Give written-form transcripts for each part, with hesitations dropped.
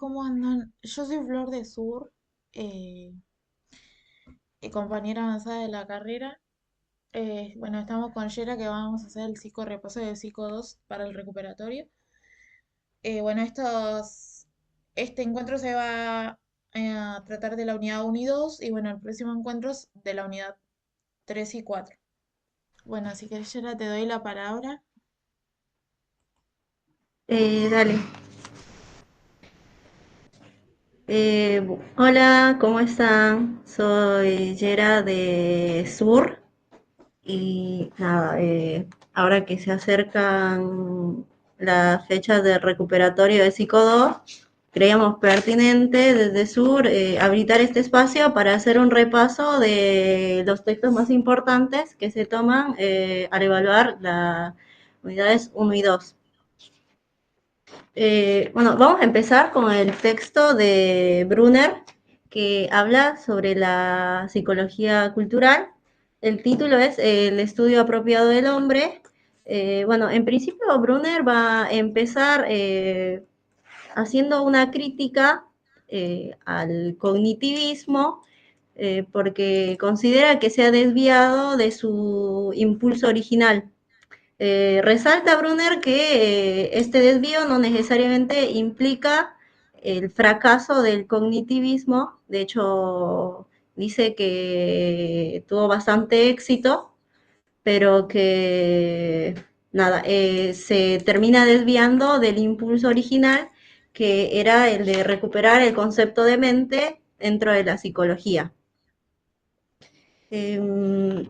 ¿Cómo andan? Yo soy Flor de Sur, eh, y compañera avanzada de la carrera. Bueno, estamos con Yera que vamos a hacer el psico repaso de psico 2 para el recuperatorio. Bueno, este encuentro se va a tratar de la unidad 1 y 2 y bueno, el próximo encuentro es de la unidad 3 y 4. Bueno, así que Yera te doy la palabra. Dale. Hola, ¿cómo están? Soy Yera de Sur y nada, ahora que se acercan las fechas de recuperatorio de Psico 2, creíamos pertinente desde Sur habilitar este espacio para hacer un repaso de los textos más importantes que se toman al evaluar las unidades 1 y 2. Bueno, vamos a empezar con el texto de Brunner, que habla sobre la psicología cultural. El título es El estudio apropiado del hombre. Bueno, en principio Brunner va a empezar haciendo una crítica al cognitivismo, porque considera que se ha desviado de su impulso original. Resalta Brunner que este desvío no necesariamente implica el fracaso del cognitivismo. De hecho, dice que tuvo bastante éxito, pero que nada, se termina desviando del impulso original, que era el de recuperar el concepto de mente dentro de la psicología. Eh,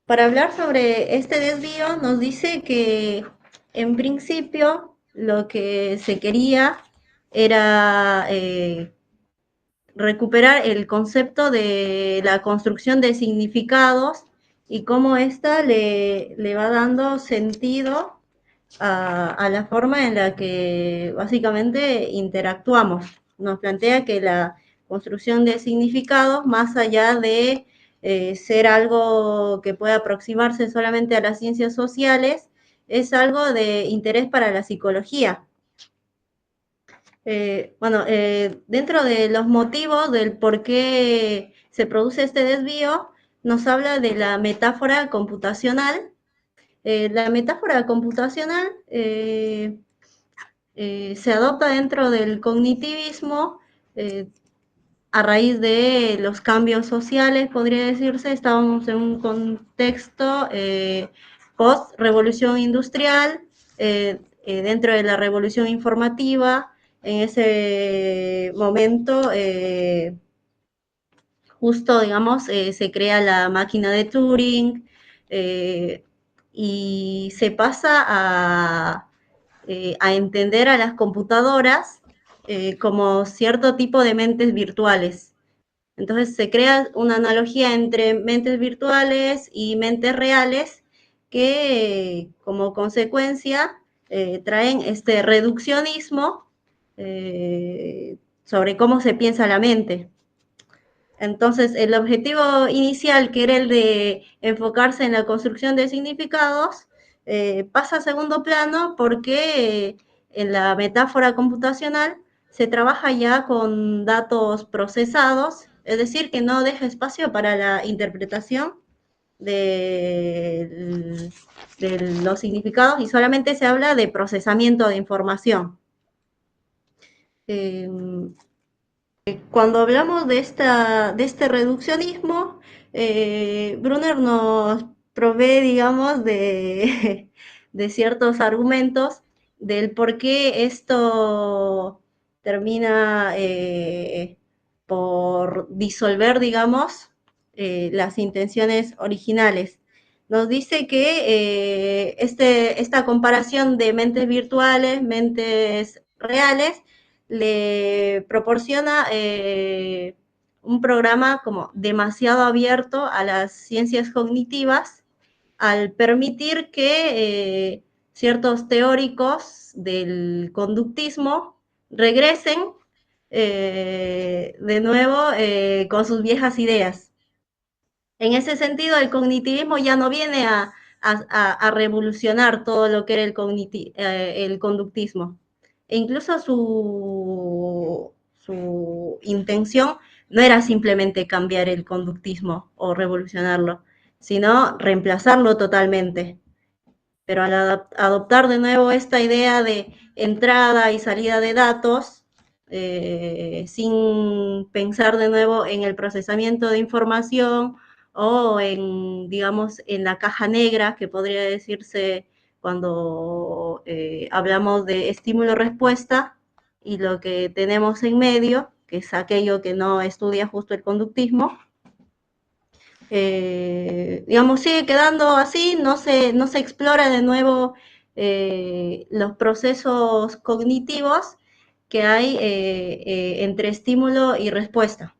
para hablar sobre este desvío, nos dice que en principio lo que se quería era recuperar el concepto de la construcción de significados y cómo ésta le va dando sentido a la forma en la que básicamente interactuamos. Nos plantea que la construcción de significados, más allá de ser algo que pueda aproximarse solamente a las ciencias sociales, es algo de interés para la psicología. Bueno, dentro de los motivos del por qué se produce este desvío, nos habla de la metáfora computacional. La metáfora computacional se adopta dentro del cognitivismo eh, a raíz de los cambios sociales, podría decirse. Estábamos en un contexto post-revolución industrial, dentro de la revolución informativa. En ese momento, justo, digamos, se crea la máquina de Turing, eh, y se pasa a entender a las computadoras como cierto tipo de mentes virtuales. Entonces se crea una analogía entre mentes virtuales y mentes reales que como consecuencia traen este reduccionismo sobre cómo se piensa la mente. Entonces, el objetivo inicial, que era el de enfocarse en la construcción de significados, pasa a segundo plano porque en la metáfora computacional se trabaja ya con datos procesados, es decir, que no deja espacio para la interpretación de, de los significados y solamente se habla de procesamiento de información. Eh, Cuando hablamos de este reduccionismo, Brunner nos provee, digamos, de ciertos argumentos del por qué esto termina por disolver, digamos, las intenciones originales. Nos dice que esta comparación de mentes virtuales, mentes reales, le proporciona un programa como demasiado abierto a las ciencias cognitivas al permitir que ciertos teóricos del conductismo regresen de nuevo con sus viejas ideas. En ese sentido, el cognitivismo ya no viene a revolucionar todo lo que era el conductismo. e incluso su intención no era simplemente cambiar el conductismo o revolucionarlo, sino reemplazarlo totalmente. Pero al adoptar de nuevo esta idea de entrada y salida de datos, sin pensar de nuevo en el procesamiento de información o en, digamos, en la caja negra, que podría decirse cuando hablamos de estímulo-respuesta, y lo que tenemos en medio, que es aquello que no estudia justo el conductismo, digamos, sigue quedando así, no se explora de nuevo los procesos cognitivos que hay entre estímulo y respuesta.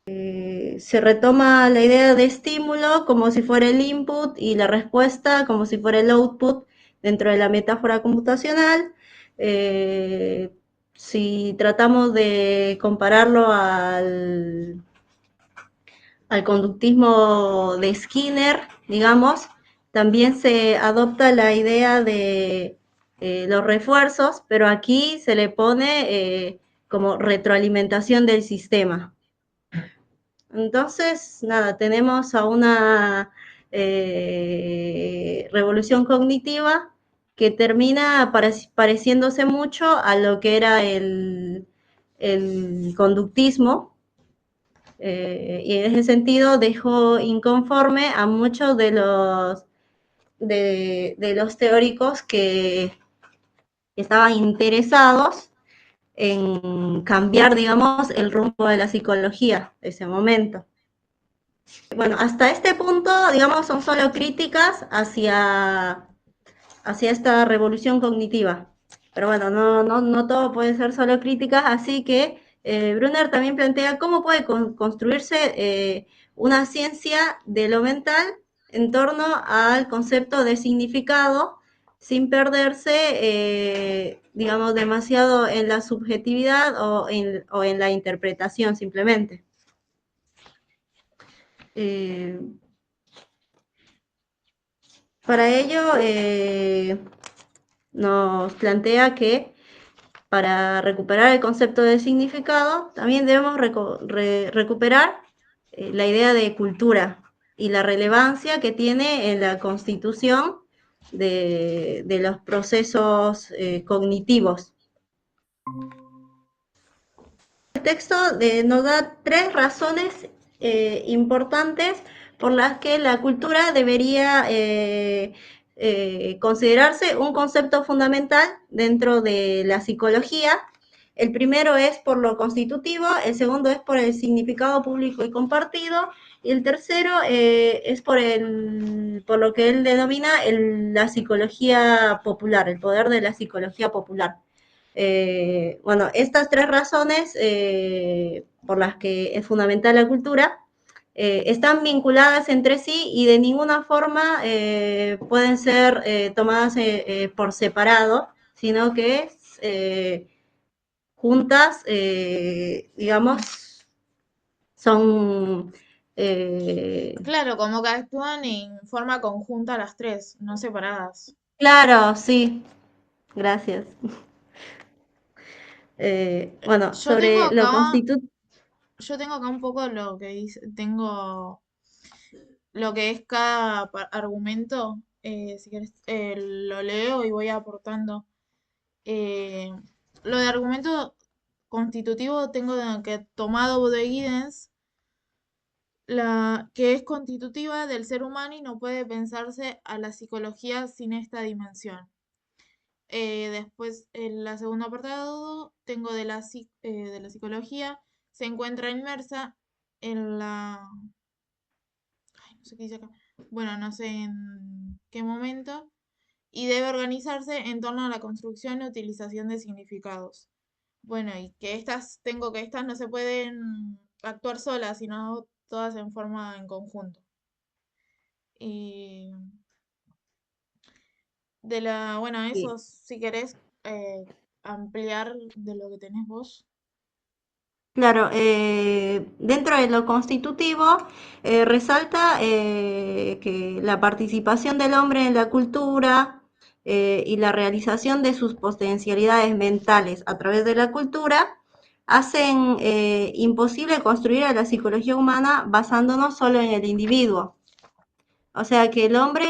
Se retoma la idea de estímulo como si fuera el input y la respuesta como si fuera el output dentro de la metáfora computacional. Eh, si tratamos de compararlo al conductismo de Skinner, digamos, también se adopta la idea de los refuerzos, pero aquí se le pone como retroalimentación del sistema. Entonces, nada, tenemos a una revolución cognitiva que termina pareciéndose mucho a lo que era el conductismo, y en ese sentido dejó inconforme a muchos de los teóricos que estaban interesados en cambiar, digamos, el rumbo de la psicología de ese momento. Bueno, hasta este punto, digamos, son solo críticas hacia esta revolución cognitiva. Pero bueno, no todo puede ser solo críticas, así que Brunner también plantea cómo puede construirse una ciencia de lo mental en torno al concepto de significado, sin perderse, digamos, demasiado en la subjetividad o en la interpretación simplemente. Eh, para ello, nos plantea que para recuperar el concepto de significado, también debemos recuperar la idea de cultura y la relevancia que tiene en la constitución de los procesos cognitivos. El texto nos da tres razones importantes por las que la cultura debería considerarse un concepto fundamental dentro de la psicología. El primero es por lo constitutivo, el segundo es por el significado público y compartido, y el tercero es por lo que él denomina la psicología popular, el poder de la psicología popular. Bueno, estas tres razones por las que es fundamental la cultura están vinculadas entre sí y de ninguna forma pueden ser tomadas por separado, sino que juntas, digamos, son... Claro, como que actúan en forma conjunta las tres, no separadas. claro, sí, gracias. Bueno, Yo tengo sobre lo acá, constitutivo. yo tengo acá un poco lo que dice, tengo lo que es cada argumento. Si querés, lo leo y voy aportando. Eh, lo de argumento constitutivo tengo que tomado de Giddens, la que es constitutiva del ser humano y no puede pensarse a la psicología sin esta dimensión. Después, en la segunda apartado, tengo de la psicología, se encuentra inmersa en la... Ay, no sé qué dice acá. Bueno, no sé en qué momento. Y debe organizarse en torno a la construcción y utilización de significados. Bueno, y que tengo que estas no se pueden actuar solas, sino todas en forma en conjunto. Y bueno, eso si querés ampliar de lo que tenés vos. Claro, dentro de lo constitutivo resalta que la participación del hombre en la cultura y la realización de sus potencialidades mentales a través de la cultura hacen imposible construir a la psicología humana basándonos solo en el individuo. O sea que el hombre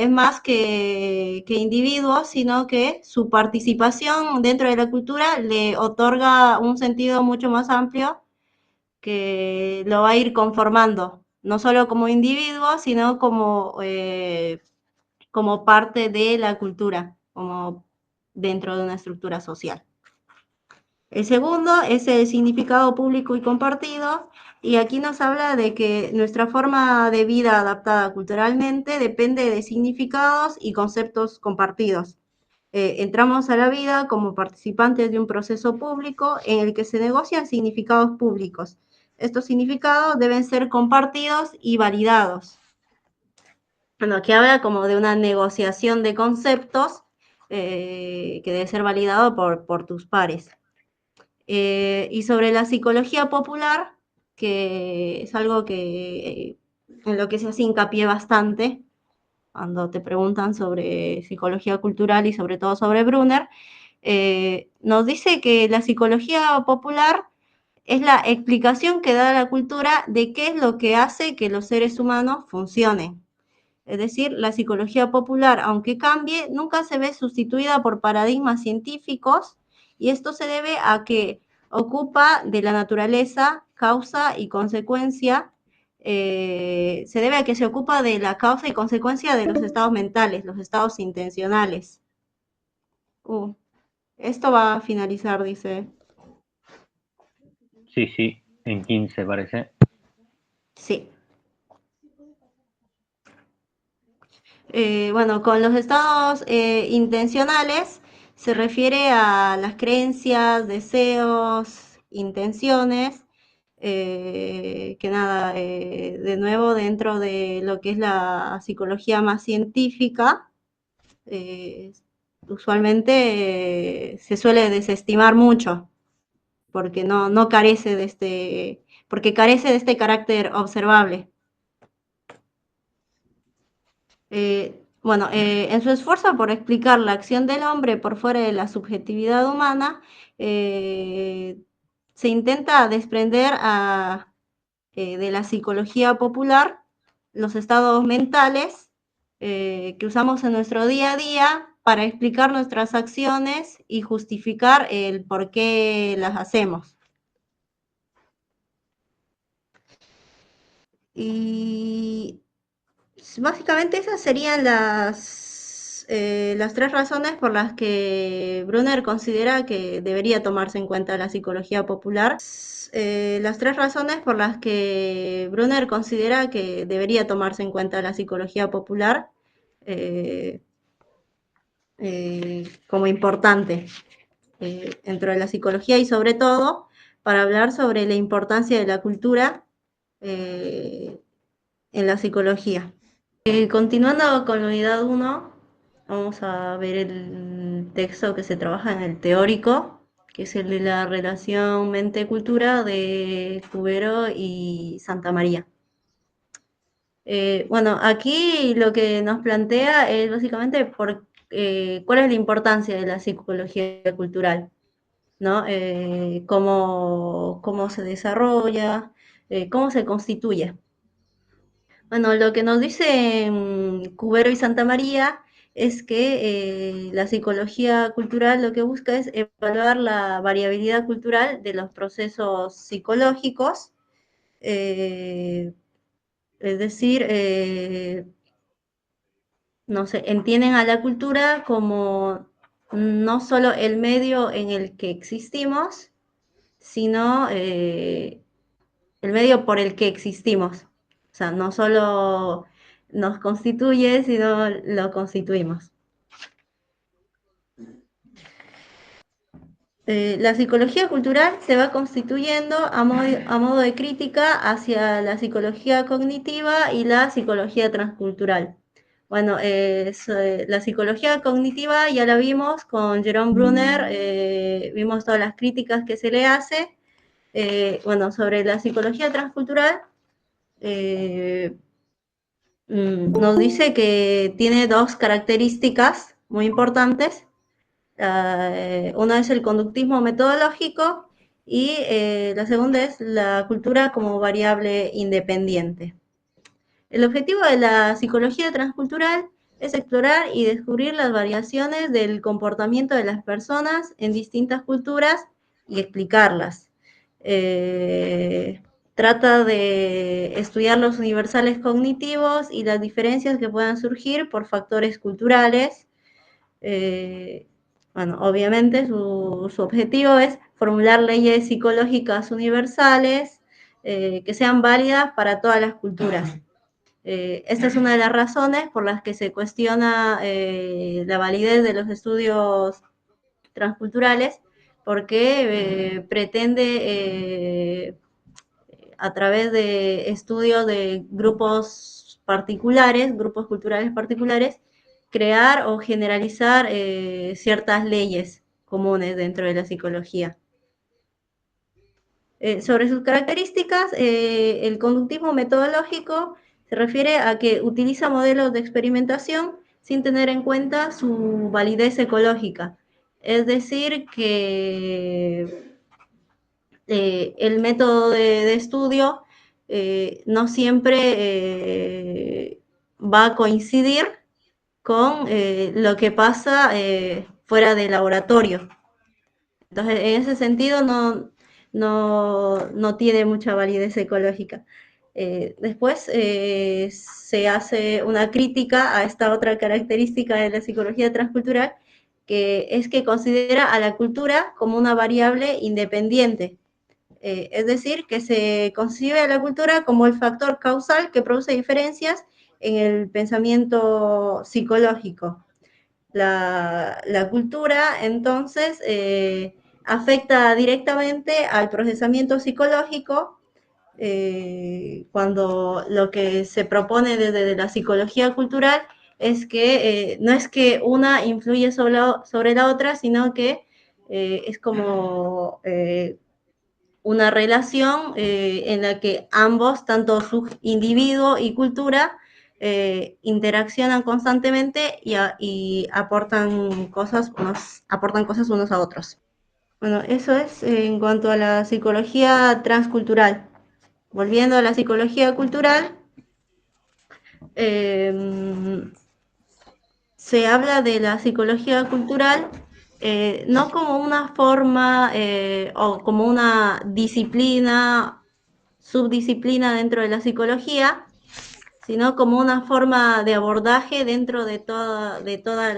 es más que individuo, sino que su participación dentro de la cultura le otorga un sentido mucho más amplio que lo va a ir conformando, no solo como individuo, sino como parte de la cultura, como dentro de una estructura social. El segundo es el significado público y compartido, y aquí nos habla de que nuestra forma de vida adaptada culturalmente depende de significados y conceptos compartidos. Entramos a la vida como participantes de un proceso público en el que se negocian significados públicos. Estos significados deben ser compartidos y validados. Bueno, aquí habla como de una negociación de conceptos que debe ser validado por tus pares. Y sobre la psicología popular, que es algo en lo que se hace hincapié bastante cuando te preguntan sobre psicología cultural y sobre todo sobre Brunner, nos dice que la psicología popular es la explicación que da la cultura de qué es lo que hace que los seres humanos funcionen. Es decir, la psicología popular, aunque cambie, nunca se ve sustituida por paradigmas científicos, y esto se debe a que ocupa de la naturaleza, causa y consecuencia, se debe a que se ocupa de la causa y consecuencia de los estados mentales, los estados intencionales. Uh, Esto va a finalizar, dice. Sí, sí, en 15 parece. Sí. Bueno, con los estados intencionales se refiere a las creencias, deseos, intenciones, que nada, de nuevo dentro de lo que es la psicología más científica, eh, usualmente se suele desestimar mucho porque no carece de porque carece de este carácter observable. Bueno, en su esfuerzo por explicar la acción del hombre por fuera de la subjetividad humana, eh, se intenta desprender de la psicología popular los estados mentales que usamos en nuestro día a día para explicar nuestras acciones y justificar el por qué las hacemos. Y básicamente esas serían las tres razones por las que Brunner considera que debería tomarse en cuenta la psicología popular. Las tres razones por las que Brunner considera que debería tomarse en cuenta la psicología popular eh, como importante dentro de la psicología, y sobre todo para hablar sobre la importancia de la cultura eh, en la psicología. Continuando con la unidad 1, vamos a ver el texto que se trabaja en el teórico, que es el de la relación mente-cultura de Cubero y Santa María. Bueno, aquí lo que nos plantea es básicamente cuál es la importancia de la psicología cultural, ¿no? Cómo se desarrolla, cómo se constituye. Bueno, lo que nos dicen Cubero y Santa María es que la psicología cultural lo que busca es evaluar la variabilidad cultural de los procesos psicológicos, eh, es decir, no sé, entienden a la cultura como no solo el medio en el que existimos, sino el medio por el que existimos. O sea, no solo nos constituye, sino lo constituimos. La psicología cultural se va constituyendo a modo de crítica hacia la psicología cognitiva y la psicología transcultural. Bueno, la psicología cognitiva ya la vimos con Jerome Brunner, vimos todas las críticas que se le hace. Bueno, sobre la psicología transcultural, Nos dice que tiene dos características muy importantes. Una es el conductismo metodológico y la segunda es la cultura como variable independiente. El objetivo de la psicología transcultural es explorar y descubrir las variaciones del comportamiento de las personas en distintas culturas y explicarlas. Eh, Trata de estudiar los universales cognitivos y las diferencias que puedan surgir por factores culturales. eh, bueno, obviamente su objetivo es formular leyes psicológicas universales que sean válidas para todas las culturas. Esta es una de las razones por las que se cuestiona la validez de los estudios transculturales, porque pretende, a través de estudios de grupos particulares, grupos culturales particulares, crear o generalizar ciertas leyes comunes dentro de la psicología. Sobre sus características, el conductismo metodológico se refiere a que utiliza modelos de experimentación sin tener en cuenta su validez ecológica. Es decir, que el método de estudio no siempre va a coincidir con lo que pasa fuera del laboratorio. Entonces, en ese sentido, no tiene mucha validez ecológica. Después se hace una crítica a esta otra característica de la psicología transcultural, que es que considera a la cultura como una variable independiente. Es decir, que se concibe a la cultura como el factor causal que produce diferencias en el pensamiento psicológico. La cultura, entonces, afecta directamente al procesamiento psicológico, cuando lo que se propone desde la psicología cultural es que no es que una influye sobre la otra, sino que es como una relación en la que ambos, tanto su individuo y cultura, interaccionan constantemente y aportan cosas unos a otros. Bueno, eso es en cuanto a la psicología transcultural. Volviendo a la psicología cultural, eh, se habla de la psicología cultural no como una forma o como una disciplina, subdisciplina dentro de la psicología, sino como una forma de abordaje dentro eh, de toda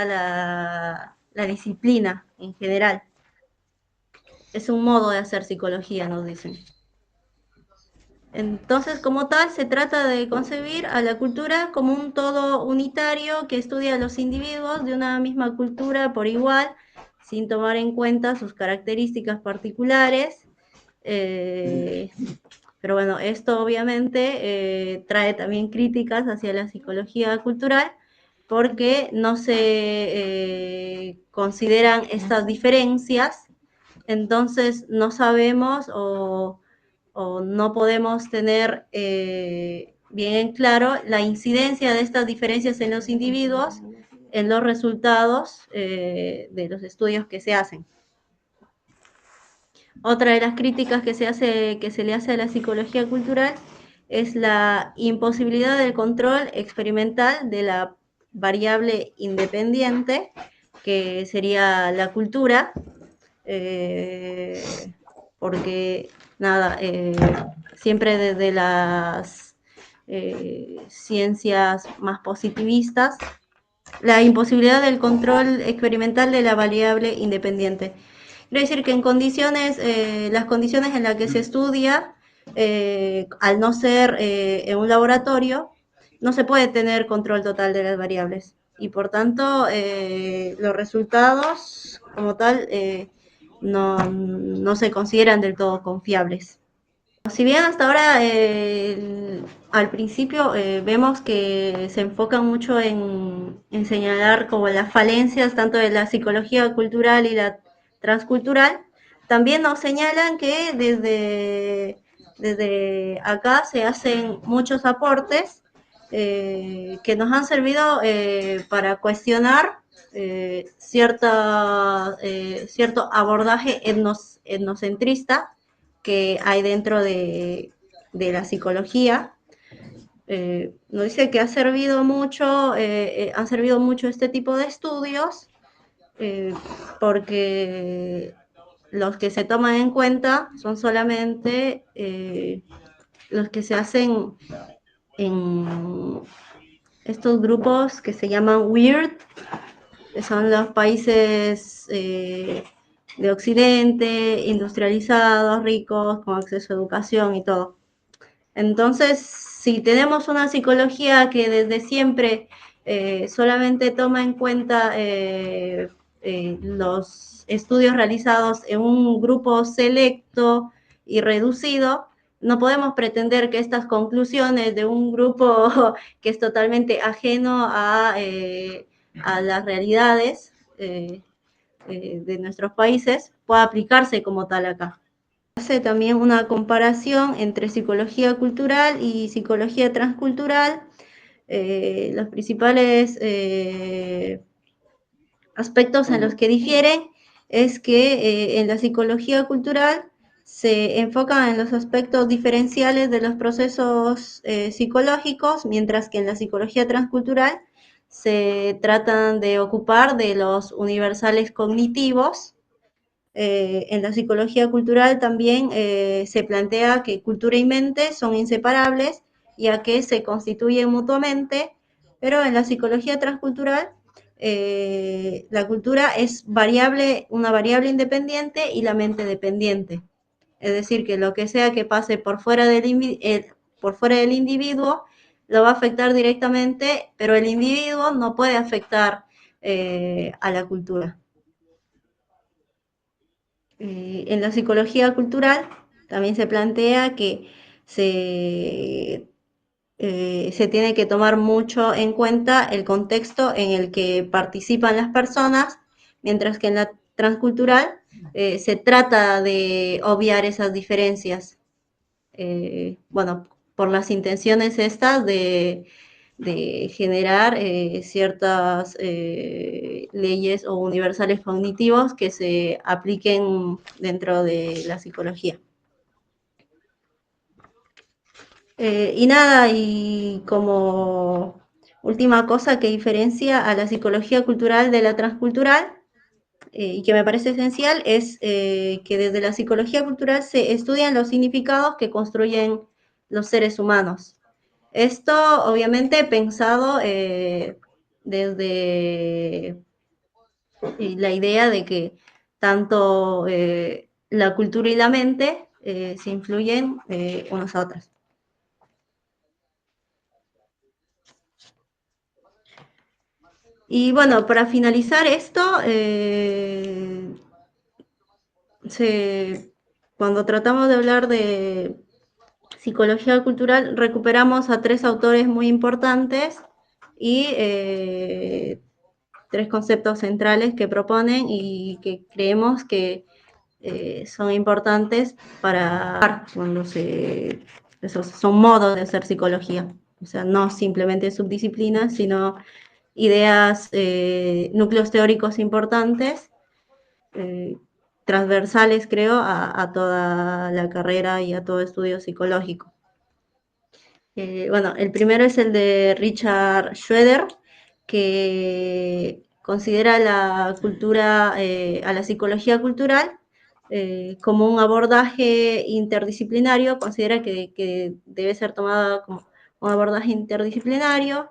la disciplina en general. Es un modo de hacer psicología, nos dicen. Entonces, como tal, se trata de concebir a la cultura como un todo unitario que estudia a los individuos de una misma cultura por igual, sin tomar en cuenta sus características particulares. Pero bueno, esto obviamente trae también críticas hacia la psicología cultural, porque no se consideran estas diferencias, entonces no sabemos o no podemos tener bien en claro la incidencia de estas diferencias en los individuos en los resultados de los estudios que se hacen. Otra de las críticas que se le hace a la psicología cultural es la imposibilidad del control experimental de la variable independiente, que sería la cultura, eh, porque nada, siempre desde las ciencias más positivistas, la imposibilidad del control experimental de la variable independiente. Quiere decir que en condiciones, las condiciones en las que se estudia, al no ser en un laboratorio, no se puede tener control total de las variables. Y por tanto, los resultados como tal no se consideran del todo confiables. Si bien hasta ahora al principio vemos que se enfoca mucho en señalar como las falencias tanto de la psicología cultural y la transcultural, también nos señalan que desde acá se hacen muchos aportes que nos han servido para cuestionar cierto abordaje etnocentrista que hay dentro de la psicología. Nos dice que han servido mucho este tipo de estudios porque los que se toman en cuenta son solamente los que se hacen en estos grupos que se llaman WEIRD, que son los países de Occidente, industrializados, ricos, con acceso a educación y todo. Entonces, si tenemos una psicología que desde siempre solamente toma en cuenta los estudios realizados en un grupo selecto y reducido, no podemos pretender que estas conclusiones de un grupo que es totalmente ajeno a las realidades de nuestros países pueda aplicarse como tal acá. Hace también una comparación entre psicología cultural y psicología transcultural. Los principales aspectos en los que difieren es que en la psicología cultural se enfocan en los aspectos diferenciales de los procesos psicológicos, mientras que en la psicología transcultural se tratan de ocupar de los universales cognitivos. En la psicología cultural también se plantea que cultura y mente son inseparables, ya que se constituyen mutuamente, pero en la psicología transcultural la cultura es una variable independiente y la mente dependiente. Es decir, que lo que sea que pase por fuera del individuo lo va a afectar directamente, pero el individuo no puede afectar a la cultura. En la psicología cultural también se plantea que se tiene que tomar mucho en cuenta el contexto en el que participan las personas, mientras que en la transcultural se trata de obviar esas diferencias. Bueno, por las intenciones estas de generar ciertas leyes o universales cognitivos que se apliquen dentro de la psicología. Y nada, y como última cosa que diferencia a la psicología cultural de la transcultural, y que me parece esencial, es que desde la psicología cultural se estudian los significados que construyen los seres humanos. Esto obviamente pensado desde la idea de que tanto la cultura y la mente se influyen unas a otras. Y bueno, para finalizar esto, cuando tratamos de hablar de psicología cultural, recuperamos a 3 autores muy importantes y 3 conceptos centrales que proponen y que creemos que son importantes para cuando esos son modos de hacer psicología. O sea, no simplemente subdisciplinas, sino ideas, núcleos teóricos importantes, transversales, creo, a toda la carrera y a todo estudio psicológico. Bueno, el primero es el de Richard Schroeder, que considera la cultura, a la psicología cultural como un abordaje interdisciplinario, considera que debe ser tomada como un abordaje interdisciplinario,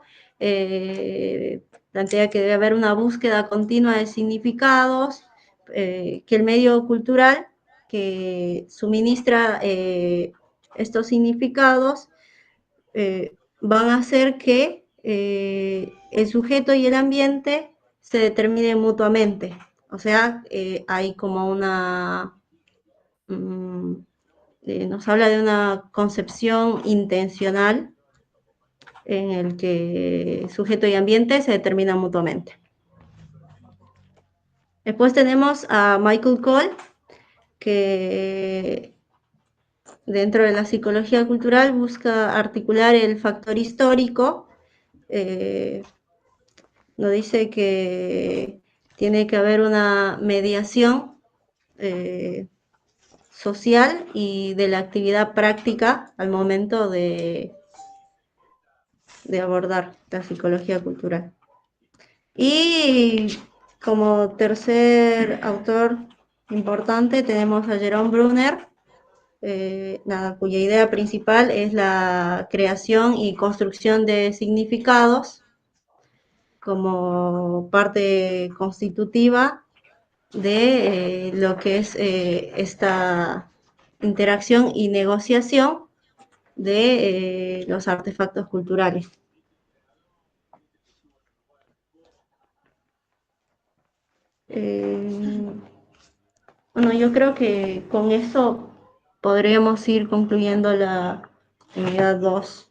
plantea que debe haber una búsqueda continua de significados, que el medio cultural que suministra estos significados van a hacer que el sujeto y el ambiente se determinen mutuamente. O sea, hay como nos habla de una concepción intencional en el que sujeto y ambiente se determinan mutuamente. Después tenemos a Michael Cole, que dentro de la psicología cultural busca articular el factor histórico. Nos dice que tiene que haber una mediación eh, social y de la actividad práctica al momento de abordar la psicología cultural. Y como tercer autor importante tenemos a Jerome Bruner, cuya idea principal es la creación y construcción de significados como parte constitutiva de lo que es esta interacción y negociación de los artefactos culturales. Bueno, yo creo que con eso podríamos ir concluyendo la unidad 2.